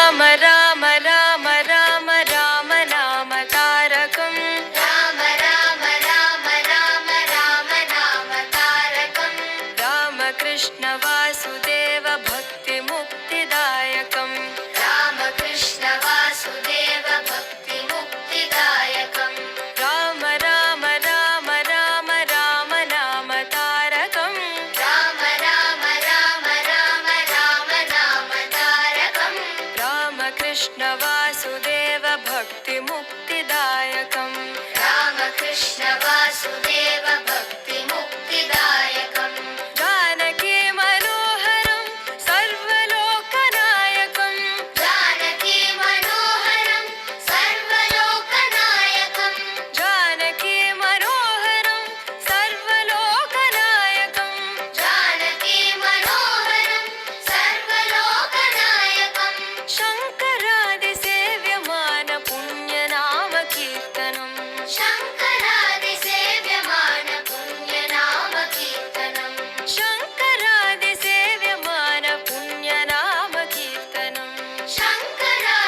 राम राम राम राम राम नाम तारकं राम राम राम राम राम नाम तारकं राम कृष्ण वासुदेव भक्ति मुक्तिदायकं राम कृष्ण वासुदेव भक्ति मुक्तिदायकं राम राम राम राम राम नाम तारकं राम राम राम राम राम नाम तारकं राम कृष्ण वासुदेव भक्ति मुक्तिदायकं राम कृष्ण वासुदेव भक्ति मुक्तिदायकं जानकी मनोहरं सर्वलोकनायकं जानकी मनोहरं सर्वलोकनायकं जानकी मनोहरं सर्वलोकनायकं जानकी मनोहरं सर्वलोकनायकं शङ्करादिसेव्यमान पुण्यनाम कीर्तनं शङ्करादिसेव्यमान पुण्यनाम कीर्तनं शङ्करादिसेव्यमान पुण्यनाम कीर्तनं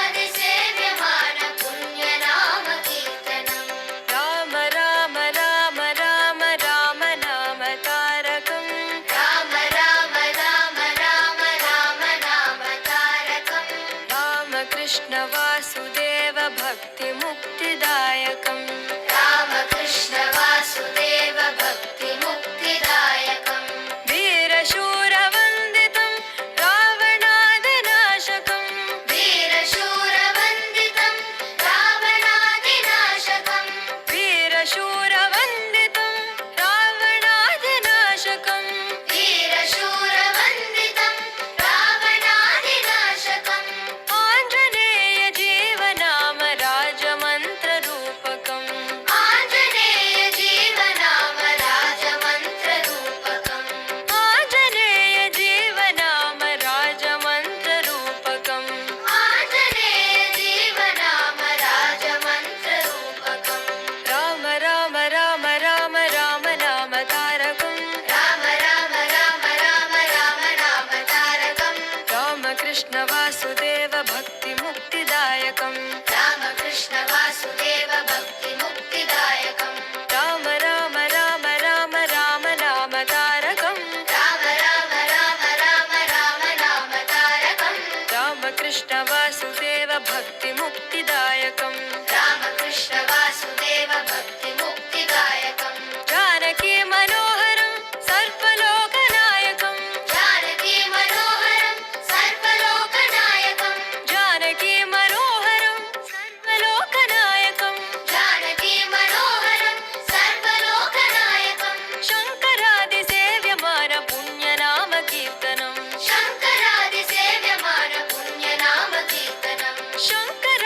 शङ्करादिसेव्यमान पुण्यनाम कीर्तनं राम राम राम राम राम नाम तारकं राम राम राम राम राम नाम तारकं राम कृष्ण वासुदेव भक्ति मुक्तिदायकं राम कृष्ण वासुदेव भक्ति मुक्तिदायकं वीरशूरवन्दितं रावणादिनाशकं वीरशूरवन्दितं रावणादिनाशकं वीरशूरवन्दितं रावणादिनाशकं वीरशूरवन्दितं रावणादिनाशकम् आञ्जनेय जीवनाम राजमन्त्ररूपकम् आञ्जनेय जीवनाम राजमन्त्ररूपकम् आञ्जनेय जीवनाम राजमन्त्ररूपकम् आञ्जनेय जीवनाम राजमन्त्ररूपकम् राम राम राम राम राम नाम तारकं राम राम राम राम राम नाम तारकं रामकृष्ण वासुदेव भक्ति मुक्तिदायकं रामकृष्ण वासुदेव भक्ति मुक्तिदायकं राम राम राम राम राम नाम तारकं राम राम राम राम राम नाम तारकं रामकृष्ण वासुदेव भक्ति मुक्तिदायकं रामकृष्ण वासुदेव भक्ति मुक्तिदायकं जानकी मनोहरं सर्वलोकनायकं जानकी मनोहरं सर्वलोकनायकं जानकी मनोहरं सर्वलोकनायकं जानकी मनोहरं सर्वलोकनायकं शङ्करादिसेव्यमान पुण्यनाम कीर्तनं शङ्करादिसेव्यमान पुण्यनाम कीर्तनं शङ्कर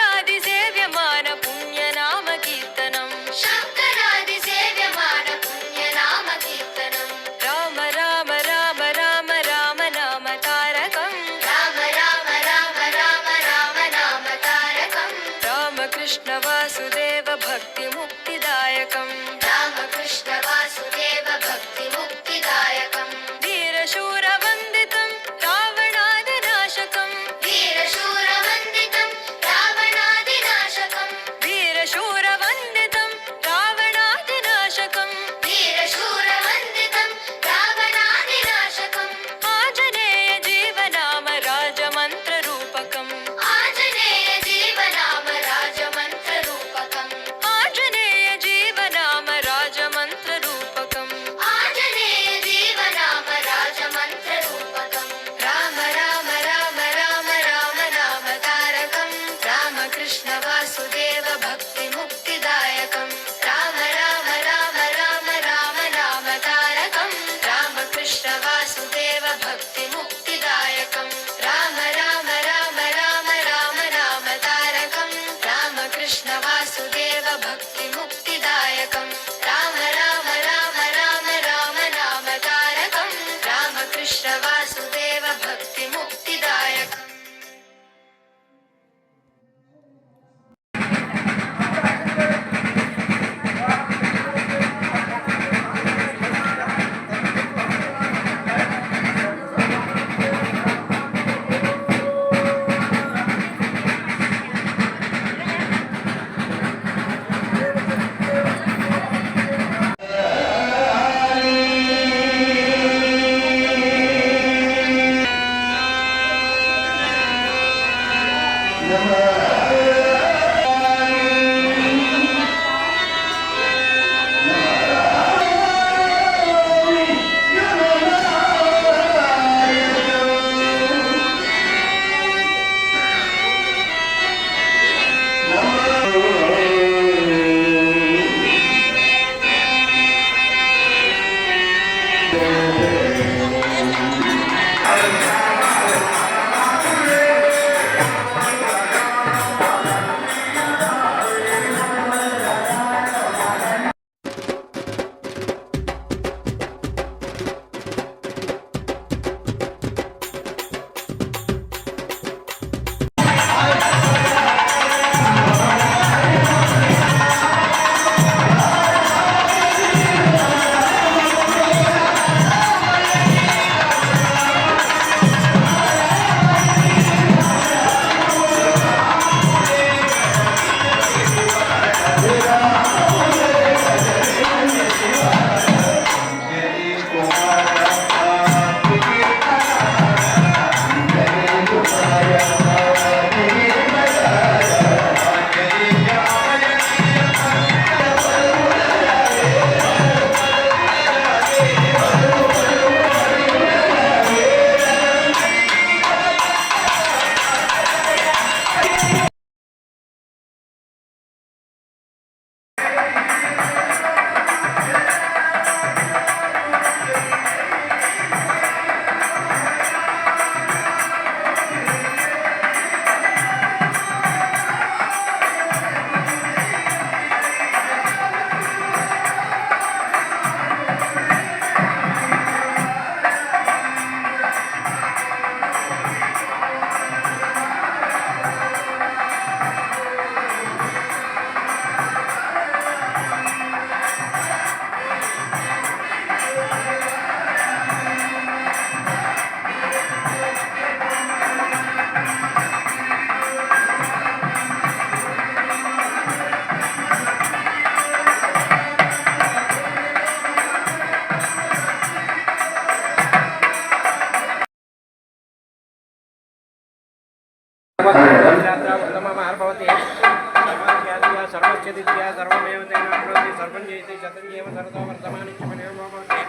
सर्वस्यदित्या सर्वमेव तेन करोति सर्वं जयति शतं एव सर्वतो वर्तमानि च मनेव भवति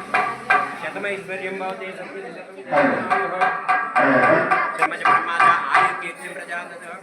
शतमैश्वर्यं भवति सर्वं शतमज ब्रह्माचा आयुर्कीर्तिं प्रजातः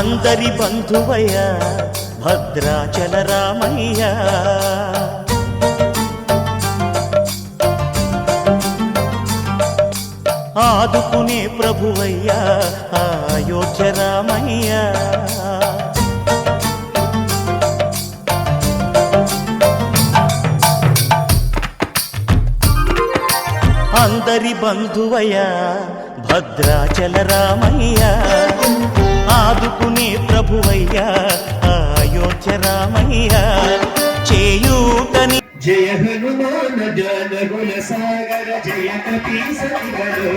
అందరి బంధువయ్య భద్రాచల రామయ్య. ఆదుకునే ప్రభువయ్యా అయోధ్య రామయ్య. అందరి బంధువయ్యా భద్రాచల రామయ్య. ఆదుకునే ప్రభువయ్యా అయోధ్య రామయ్య. చేయూతని జయ హనుమాన జన గుణ సాగర జయ కపీసతి గణో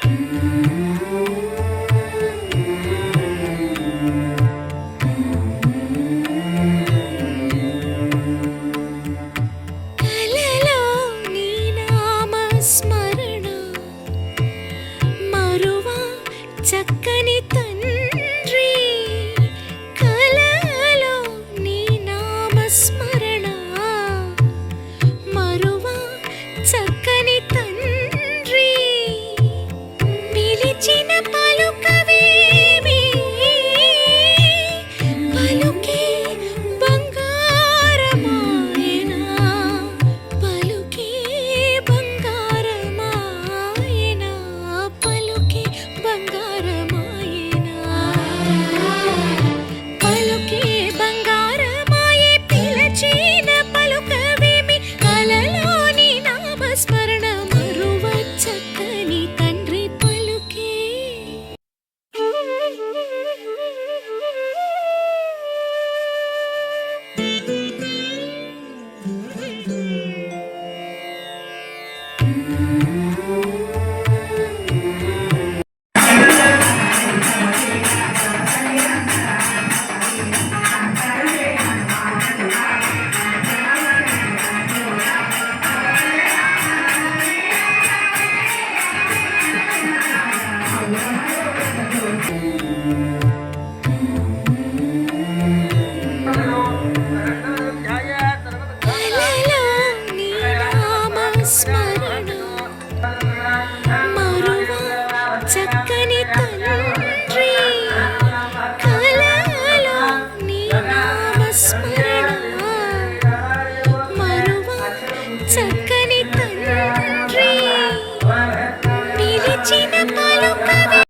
Mm-hmm.